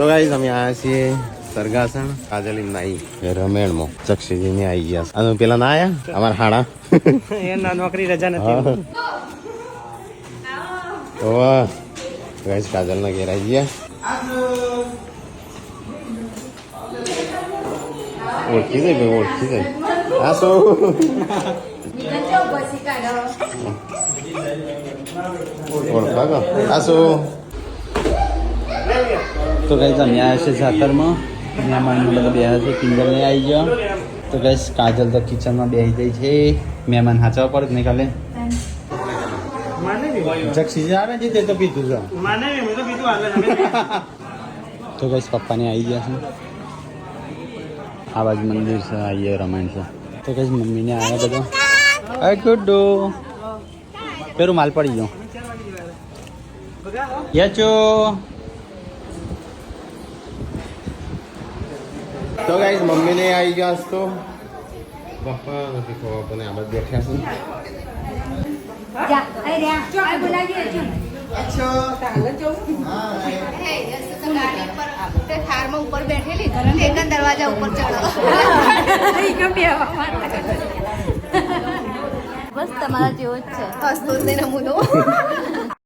તો ગાઈસ અમે આયા છીએ સરગાસણ કાજલી નાઈ રમેણમાં ચક્ષીજી ને આવી ગયા અને પેલા ના આયા અમારા હાડા એના નોકરી રજા નથી તો ગાઈસ કાજલ ના ઘેર આવી ગયા ઓળખી જાય ભાઈ ઓળખી જાય હા શું ઓળખા ગો હા શું તો ગાઈસ અમે આવ્યા છે જાતરમાં મહેમાન બધા બે છે કિંજલ ને આવી ગયો તો ગાઈસ કાજલ તો કિચનમાં બેસી ગઈ છે મહેમાન હાચવા પડે નહીં કાલે જક્ષી આવે છે તે તો પીધું છે તો ગાઈસ પપ્પાને આવી ગયા છે આ બાજુ મંદિર છે આઈએ રમાયણ છે તો ગાઈસ મમ્મીને આવ્યા બધા અરે ગુડ્ડુ પેલું માલ પડી ગયો યચો તો ગાઈસ મમ્મી ને આવી ગયા તો પપ્પા નથી ખબર પણ આપણે બેઠ્યા છે ઉપર બેઠેલી દરવાજા ઉપર બસ તમારા જેવો જ છે હસતો જ નમૂનો